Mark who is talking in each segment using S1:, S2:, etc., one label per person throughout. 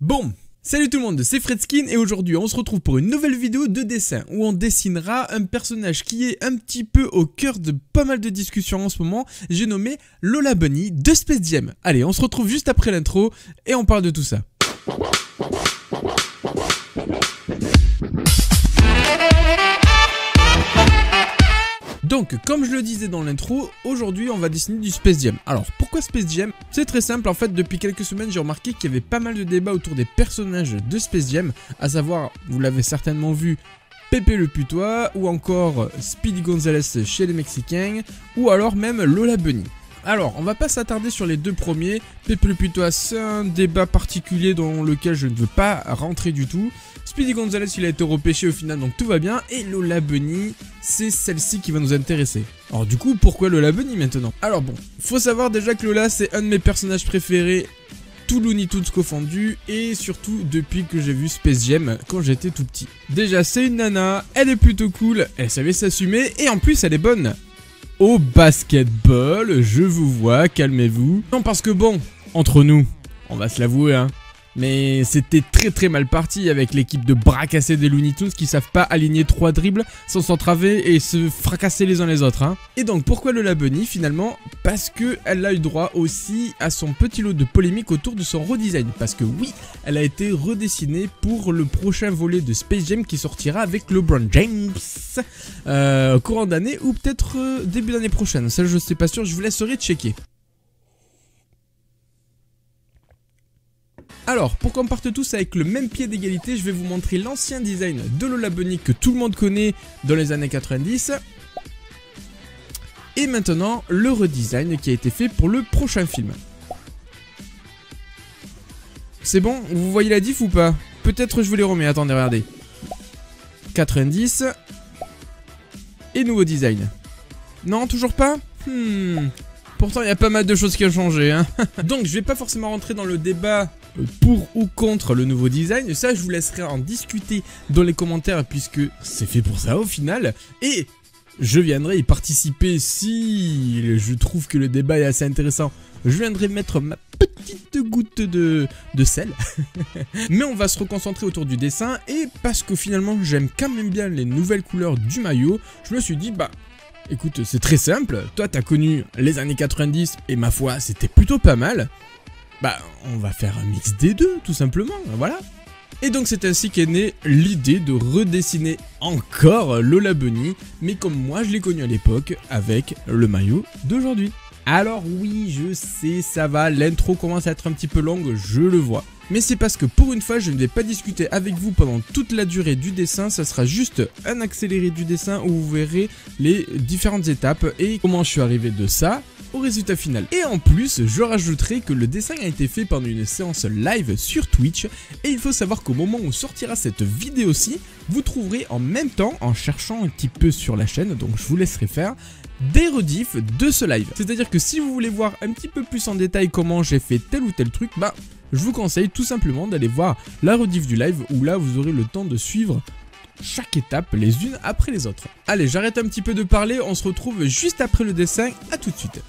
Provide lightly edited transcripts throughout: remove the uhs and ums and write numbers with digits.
S1: Bon, salut tout le monde, c'est Fredskin et aujourd'hui on se retrouve pour une nouvelle vidéo de dessin où on dessinera un personnage qui est un petit peu au cœur de pas mal de discussions en ce moment. J'ai nommé Lola Bunny de Space Jam. Allez, on se retrouve juste après l'intro et on parle de tout ça. Donc, comme je le disais dans l'intro, aujourd'hui on va dessiner du Space Jam. Alors, pourquoi Space Jam? C'est très simple, en fait, depuis quelques semaines j'ai remarqué qu'il y avait pas mal de débats autour des personnages de Space Jam, à savoir, vous l'avez certainement vu, Pepe le Putois, ou encore Speedy Gonzales chez les Mexicains, ou alors même Lola Bunny. Alors, on va pas s'attarder sur les deux premiers. Pepe le Putois, c'est un débat particulier dans lequel je ne veux pas rentrer du tout. Speedy Gonzales, il a été repêché au final, donc tout va bien. Et Lola Bunny, c'est celle-ci qui va nous intéresser. Alors du coup, pourquoi Lola Bunny maintenant? Alors bon, faut savoir déjà que Lola, c'est un de mes personnages préférés, tout Looney Tunes confondu, et surtout depuis que j'ai vu Space Jam quand j'étais tout petit. Déjà, c'est une nana, elle est plutôt cool, elle savait s'assumer, et en plus, elle est bonne au basketball, je vous vois, calmez-vous. Non, parce que bon, entre nous, on va se l'avouer, hein. Mais c'était très mal parti avec l'équipe de bras cassés des Looney Tunes qui savent pas aligner 3 dribbles sans s'entraver et se fracasser les uns les autres, hein. Et donc pourquoi Lola Bunny finalement? Parce que elle a eu droit aussi à son petit lot de polémiques autour de son redesign. Parce que oui, elle a été redessinée pour le prochain volet de Space Jam qui sortira avec LeBron James courant d'année ou peut-être début d'année prochaine. Ça je sais pas sûr, je vous laisserai checker. Alors, pour qu'on parte tous avec le même pied d'égalité, je vais vous montrer l'ancien design de Lola Bunny que tout le monde connaît dans les années 90. Et maintenant, le redesign qui a été fait pour le prochain film. C'est bon? Vous voyez la diff ou pas? Peut-être je vous les remets, attendez, regardez. 90. Et nouveau design. Non, toujours pas? Pourtant, il y a pas mal de choses qui ont changé, hein. Donc, je vais pas forcément rentrer dans le débat pour ou contre le nouveau design. Ça, je vous laisserai en discuter dans les commentaires puisque c'est fait pour ça au final. Et je viendrai y participer si je trouve que le débat est assez intéressant. Je viendrai mettre ma petite goutte de sel. Mais on va se reconcentrer autour du dessin. Et parce que finalement, j'aime quand même bien les nouvelles couleurs du maillot, je me suis dit, bah... écoute, c'est très simple, toi t'as connu les années 90 et ma foi c'était plutôt pas mal. Bah on va faire un mix des deux tout simplement, voilà. Et donc c'est ainsi qu'est née l'idée de redessiner encore Lola Bunny, mais comme moi je l'ai connu à l'époque avec le maillot d'aujourd'hui. Alors oui, je sais, ça va, l'intro commence à être un petit peu longue, je le vois. Mais c'est parce que pour une fois, je ne vais pas discuter avec vous pendant toute la durée du dessin, ça sera juste un accéléré du dessin où vous verrez les différentes étapes et comment je suis arrivé de ça au résultat final. Et en plus, je rajouterai que le dessin a été fait pendant une séance live sur Twitch et il faut savoir qu'au moment où sortira cette vidéo-ci, vous trouverez en même temps, en cherchant un petit peu sur la chaîne, donc je vous laisserai faire, des rediffs de ce live. C'est-à-dire que si vous voulez voir un petit peu plus en détail comment j'ai fait tel ou tel truc, bah je vous conseille tout simplement d'aller voir la rediff du live où là vous aurez le temps de suivre chaque étape les unes après les autres. Allez, j'arrête un petit peu de parler, on se retrouve juste après le dessin, à tout de suite.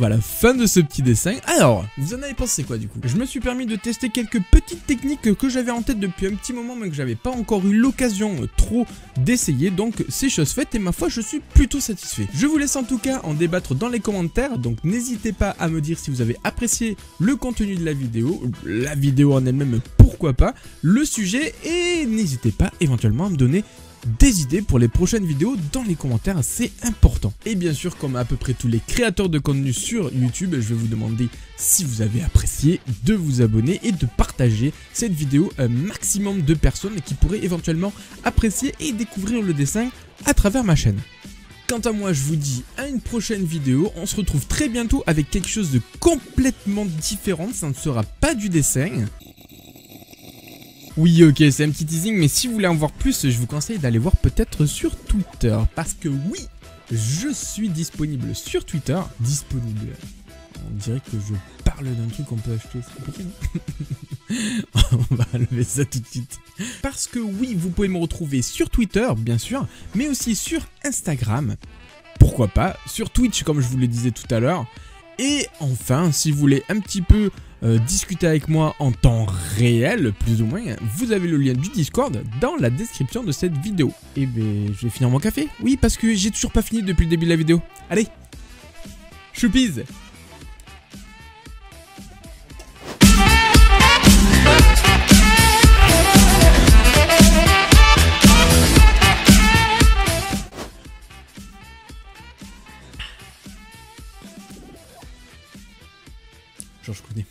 S1: à la fin de ce petit dessin. Alors, vous en avez pensé quoi du coup? Je me suis permis de tester quelques petites techniques que j'avais en tête depuis un petit moment mais que j'avais pas encore eu l'occasion trop d'essayer. Donc c'est chose faite et ma foi je suis plutôt satisfait. Je vous laisse en tout cas en débattre dans les commentaires. Donc n'hésitez pas à me dire si vous avez apprécié le contenu de la vidéo en elle-même pourquoi pas, le sujet, et n'hésitez pas éventuellement à me donner des idées pour les prochaines vidéos dans les commentaires, c'est important. Et bien sûr, comme à peu près tous les créateurs de contenu sur YouTube, je vais vous demander, si vous avez apprécié, de vous abonner et de partager cette vidéo à un maximum de personnes qui pourraient éventuellement apprécier et découvrir le dessin à travers ma chaîne. Quant à moi, je vous dis à une prochaine vidéo, on se retrouve très bientôt avec quelque chose de complètement différent, ça ne sera pas du dessin. Oui, ok, c'est un petit teasing, mais si vous voulez en voir plus, je vous conseille d'aller voir peut-être sur Twitter. Parce que oui, je suis disponible sur Twitter. Disponible. On dirait que je parle d'un truc qu'on peut acheter, c'est compliqué, non? On va enlever ça tout de suite. Parce que oui, vous pouvez me retrouver sur Twitter, bien sûr, mais aussi sur Instagram. Pourquoi pas, sur Twitch, comme je vous le disais tout à l'heure. Et enfin, si vous voulez un petit peu discuter avec moi en temps réel, plus ou moins, vous avez le lien du Discord dans la description de cette vidéo. Et ben, je vais finir mon café. Oui, parce que j'ai toujours pas fini depuis le début de la vidéo. Allez, choupies. Genre, je connais.